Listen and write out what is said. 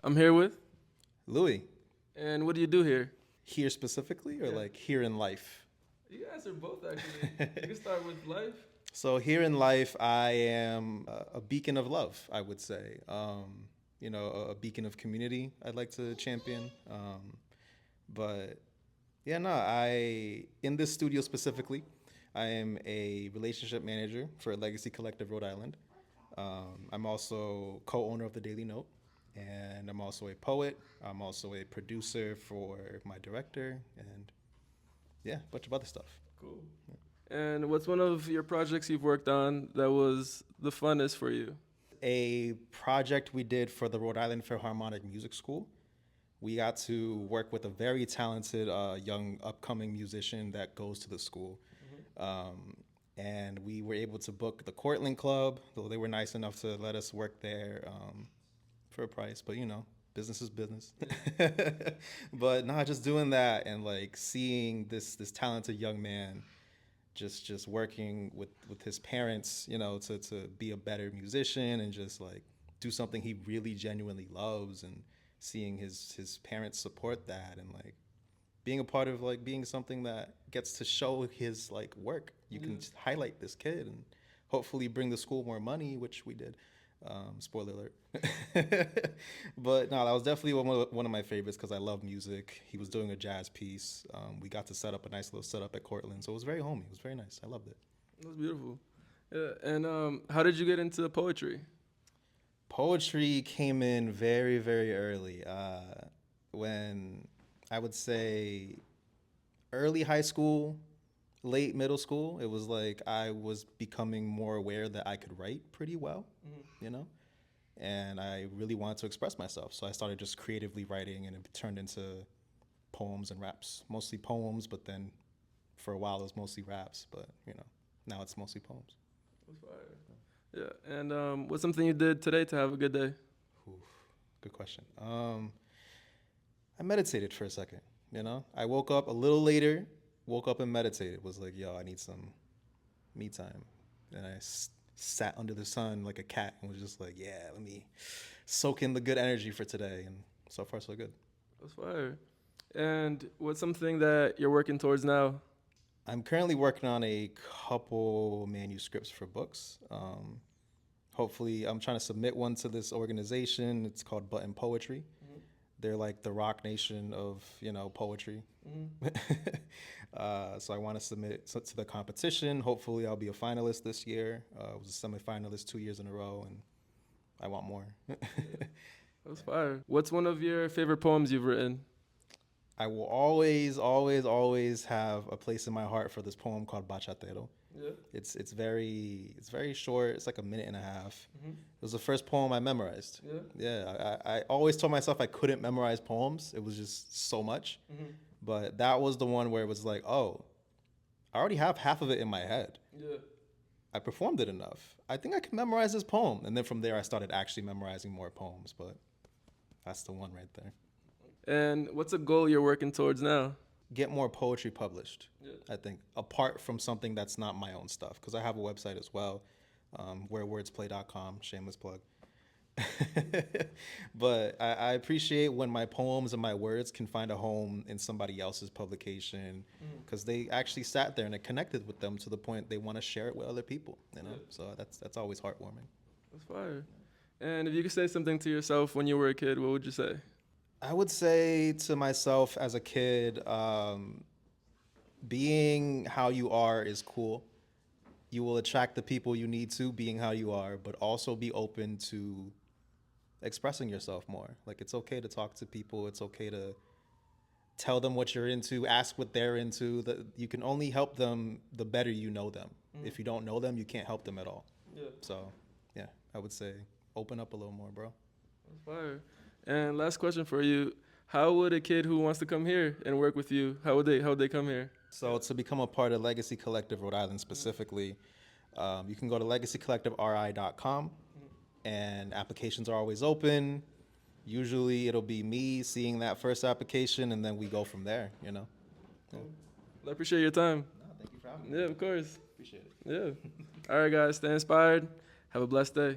I'm here with. Louie, And what do you do here? here specifically or Yeah. like here in life? You guys are both actually. You can start with life. So here in life, I am a beacon of love, I would say. A beacon of community I'd like to champion. But yeah, no, in this studio specifically, I am a relationship manager for Legacy Collective Rhode Island. I'm also co-owner of the Daily Note, and I'm also a poet. I'm also a producer for my director, and yeah, a bunch of other stuff. Cool. And what's one of your projects you've worked on that was the funnest for you? A project we did for the Rhode Island Philharmonic Music School. We got to work with a very talented young upcoming musician that goes to the school. And we were able to book the Cortland Club, though they were nice enough to let us work there for a price. But, business is business. But nah, just doing that and like seeing this talented young man just working with his parents, to be a better musician and just like do something he really genuinely loves, and seeing his parents support that, and like being a part of like being something that gets to show his like work. You can just highlight this kid and hopefully bring the school more money, which we did. Spoiler alert. But no, that was definitely one of my favorites because I love music. He was doing a jazz piece. We got to set up a nice little setup at Cortland, so it was very homey. It was very nice. I loved it. It was beautiful. Yeah. And how did you get into poetry? Poetry came in very, very early. When I would say early high school, late middle school, it was like I was becoming more aware that I could write pretty well, and I really wanted to express myself. So I started just creatively writing, and it turned into poems and raps, mostly poems, but then for a while it was mostly raps, but now it's mostly poems. That's fire. Yeah. And what's something you did today to have a good day? Oof, good question. I meditated for a second, I woke up a little later, woke up and meditated, was like, yo, I need some me time. And I sat under the sun like a cat and was just like, yeah, let me soak in the good energy for today. And so far, so good. That's fire. And what's something that you're working towards now? I'm currently working on a couple manuscripts for books. Hopefully, I'm trying to submit one to this organization. It's called Button Poetry. They're like the Rock Nation of, poetry. So I want to submit it to the competition. Hopefully I'll be a finalist this year. I was a semifinalist 2 years in a row, and I want more. That's fire. What's one of your favorite poems you've written? I will always, always, always have a place in my heart for this poem called Bachatero. Yeah. It's very short. It's like a minute and a half. It was the first poem I memorized. Yeah. Yeah, I always told myself I couldn't memorize poems. It was just so much. But that was the one where it was like, oh, I already have half of it in my head. Yeah. I performed it enough. I think I can memorize this poem. And then from there, I started actually memorizing more poems. But that's the one right there. And what's a goal you're working towards now? Get more poetry published, Yeah. I think, apart from something that's not my own stuff. Because I have a website as well, wherewordsplay.com, shameless plug. But I appreciate when my poems and my words can find a home in somebody else's publication, because they actually sat there and it connected with them to the point they want to share it with other people. Yeah. So that's always heartwarming. That's fire. And if you could say something to yourself when you were a kid, what would you say? I would say to myself as a kid, being how you are is cool. You will attract the people you need to, being how you are, but also be open to expressing yourself more. Like, it's okay to talk to people. It's okay to tell them what you're into, ask what they're into. You can only help them the better you know them. If you don't know them, you can't help them at all. Yeah. So, yeah, I would say open up a little more, bro. That's fire. And last question for you. How would a kid who wants to come here and work with you, how would they come here? So to become a part of Legacy Collective Rhode Island specifically, you can go to legacycollectiveri.com, and applications are always open. Usually it'll be me seeing that first application, and then we go from there, Yeah. Well, I appreciate your time. No, thank you for having me. Yeah, of course. Appreciate it. Yeah. All right, guys, stay inspired. Have a blessed day.